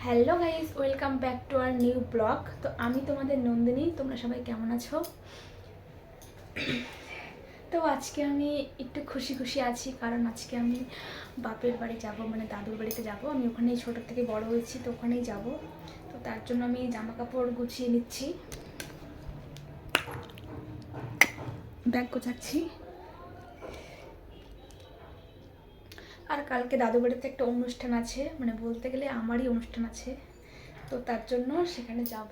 Hello guys, welcome back to our new blog. তো আমি তোমাদের নন্দিনী, তোমরা সবাই কেমন আছো? তো আজকে আমি একটু খুশি খুশি আছি, কারণ আজকে আমি বাপের বাড়ি যাব, মানে দাদুর বাড়িতে যাব। আমি ওখানেই ছোটো থেকে বড় হয়েছি, তো ওখানেই যাব। তো তার জন্য আমি জামা কাপড় গুছিয়ে নিচ্ছি, ব্যাগ গোছাচ্ছি। আর কালকে দাদুর বাড়িতে একটা অনুষ্ঠান আছে, মানে বলতে গেলে আমারই অনুষ্ঠান আছে, তো তার জন্য সেখানে যাব।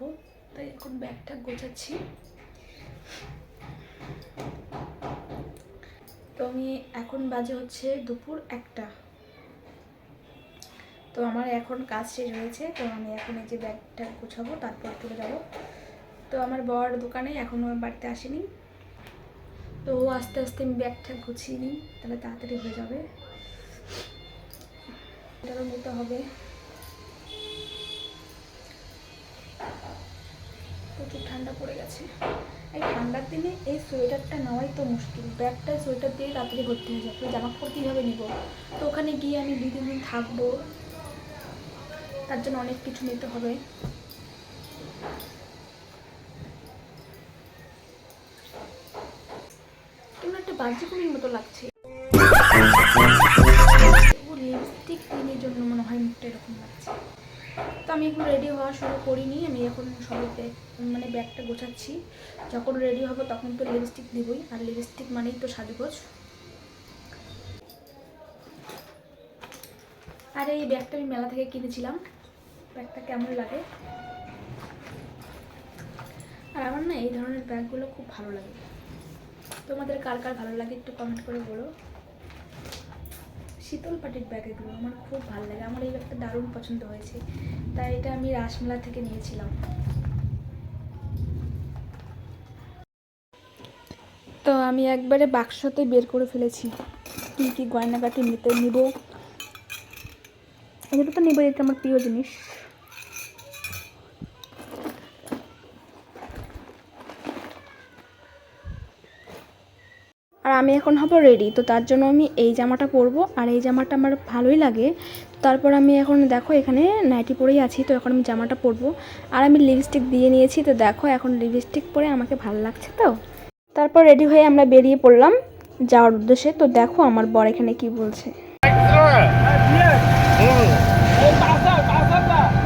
তাই এখন ব্যাগটা গোছাচ্ছি। তো আমি এখন বাজে হচ্ছে দুপুর 1টা। তো আমার এখন কাজ শেষ হয়েছে, তো আমি এখন এই যে ব্যাগটা গোছাবো, তারপর চলে যাব। তো আমার বর দোকানে, এখনও বাড়িতে আসেনি, তো আস্তে আস্তে আমি ব্যাগটা গুছিয়ে নিই, তাহলে তাড়াতাড়ি হয়ে যাবে। এটারও নিতে হবে, প্রচুর ঠান্ডা পড়ে গেছে। এই ঠান্ডার দিনে এই সোয়েটারটা নেওয়াই তো মুশকিল, ব্যাগটা সোয়েটার দিয়ে তাড়াতাড়ি ভর্তি হয়ে যায়। তো জামা কাপড় কীভাবে নেব? তো ওখানে গিয়ে আমি 2-3 দিন থাকবো, তার জন্য অনেক কিছু নিতে হবে। কেমন একটা বাজে কুড়ির মতো লাগছে, লিপস্টিক ক্রিমের জন্য মনে হয় মুখটা এরকম লাগছে। তো আমি এখন রেডি হওয়া শুরু করিনি, আমি এখন সবাই মানে ব্যাগটা গোছাচ্ছি। যখন রেডি হবো তখন তো লিপস্টিক দিবই, আর লিপস্টিক মানেই তো সাজগোজ। আর এই ব্যাগটা আমি মেলা থেকে কিনেছিলাম, ব্যাগটা কেমন লাগে। আর আমার না এই ধরনের ব্যাগগুলো খুব ভালো লাগে। তোমাদের কার কার ভালো লাগে একটু কমেন্ট করে বলো। শীতল পাটির ব্যাগ এগুলো আমার খুব ভালো লাগে, আমার এই ব্যাগটা দারুণ পছন্দ হয়েছে, তাই এটা আমি রাসমেলা থেকে নিয়েছিলাম। তো আমি একবারে বাক্সতে বের করে ফেলেছি কী কী গয়নাগাটি নিব। এটা তো নিব, এটা আমার প্রিয় জিনিস। আর আমি এখন হব রেডি, তো তার জন্য আমি এই জামাটা পরবো, আর এই জামাটা আমার ভালোই লাগে। তারপর আমি এখন দেখো এখানে নাইটি পরেই আছি, তো এখন আমি জামাটা পরবো। আর আমি লিপস্টিক দিয়ে নিয়েছি, তো দেখো এখন লিপস্টিক পরে আমাকে ভালো লাগছে। তো তারপর রেডি হয়ে আমরা বেরিয়ে পড়লাম যাওয়ার উদ্দেশ্যে। তো দেখো আমার বর এখানে কি বলছে।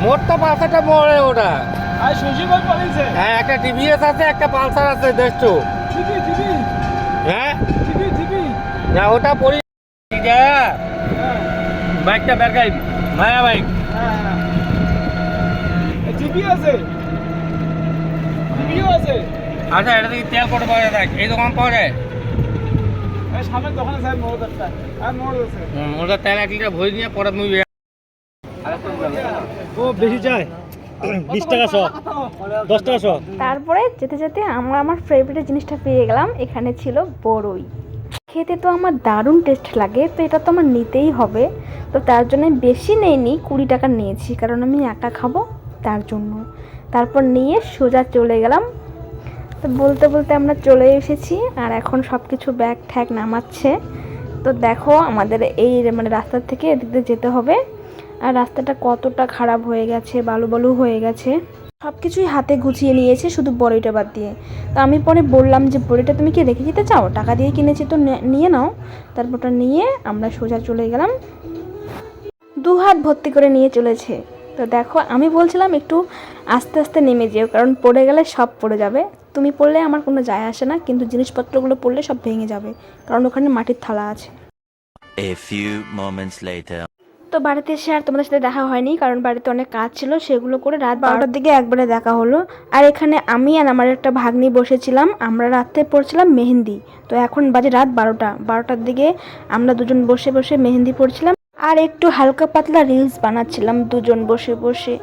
মোটটা পাঁচটা মোড়ে ওটা। হ্যাঁ, একটা টিভিএস আছে, একটা পালসার আছে 150। হ্যাঁ না, ওটা পরি বাইকটা বেরকাই মায়া বাইক। আচ্ছা, এটা থেকে তেল কত পাওয়া যায়? এই দোকান পাওয়া যায়, সামনের দোকানে স্যার মোড়ের তেল 1 লিটার ভরে নিয়ে পরে মুই ও বেশি চাই 20 টাকা 100, 10 টাকা 100। তারপরে যেতে যেতে আমরা আমার ফেভারিট জিনিসটা পেয়ে গেলাম, এখানে ছিল বড়ই। খেতে তো আমার দারুণ টেস্ট লাগে, তো এটা তো আমার নিতেই হবে। তো তার জন্য বেশি নেইনি, 20 টাকা নিয়েছি, কারণ আমি একা খাবো তার জন্য। তারপর নিয়ে সোজা চলে গেলাম। তো বলতে বলতে আমরা চলে এসেছি, আর এখন সব কিছু ব্যাগ ঠ্যাগ নামাচ্ছে। তো দেখো আমাদের এই মানে রাস্তার থেকে এদিক দিয়ে যেতে হবে, আর রাস্তাটা কতটা খারাপ হয়ে গেছে, বালু বালু হয়ে গেছে। সব কিছুই হাতে গুছিয়ে নিয়েছে, শুধু বড়িটা বাদ দিয়ে। তো আমি পরে বললাম যে বড়িটা তুমি কি রেখে যেতে চাও, টাকা দিয়ে কিনেছি তো নিয়ে নাও। তারপরটা নিয়ে আমরা সোজা চলে গেলাম, 2 হাত ভর্তি করে নিয়ে চলেছে। তো দেখো আমি বলছিলাম একটু আস্তে আস্তে নেমে যেও, কারণ পড়ে গেলে সব পড়ে যাবে। তুমি পড়লে আমার কোনো যায় আসে না, কিন্তু জিনিসপত্রগুলো পড়লে সব ভেঙে যাবে, কারণ ওখানে মাটির থালা আছে। A few moments later. তো বাড়িতে এসে আর তোমাদের সাথে দেখা হয়নি, কারণ বাড়িতে অনেক কাজ ছিল, সেগুলো করে রাত 12টার দিকে একবারে দেখা হলো। আর এখানে আমি আর আমার একটা ভাগ্নি বসেছিলাম, আমরা রাতে পড়ছিলাম মেহেন্দি। তো এখন বাজে রাত 12টার দিকে আমরা দুজন বসে বসে মেহেন্দি পড়ছিলাম, আর একটু হালকা পাতলা রিলস বানাচ্ছিলাম দুজন বসে বসে।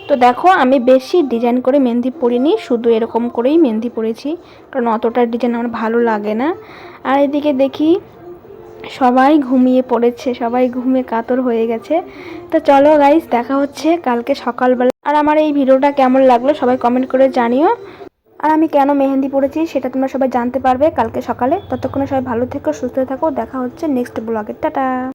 তো দেখো আমি বেশি ডিজাইন করে মেহেন্দি পরিনি, শুধু এরকম করেই মেহেন্দি পরেছি, কারণ অতটা ডিজাইন আমার ভালো লাগে না। আর এদিকে দেখি সবাই ঘুমিয়ে পড়েছে, সবাই ঘুমে কাতর হয়ে গেছে। তো চলো গাইস, দেখা হচ্ছে কালকে সকালবেলা। আর আমার এই ভিডিওটা কেমন লাগলো সবাই কমেন্ট করে জানিও। আর আমি কেন মেহেন্দি পরেছি সেটা তোমরা সবাই জানতে পারবে কালকে সকালে। ততক্ষণে সবাই ভালো থেকো, সুস্থ থাকো, দেখা হচ্ছে নেক্সট ব্লগে। টাটা।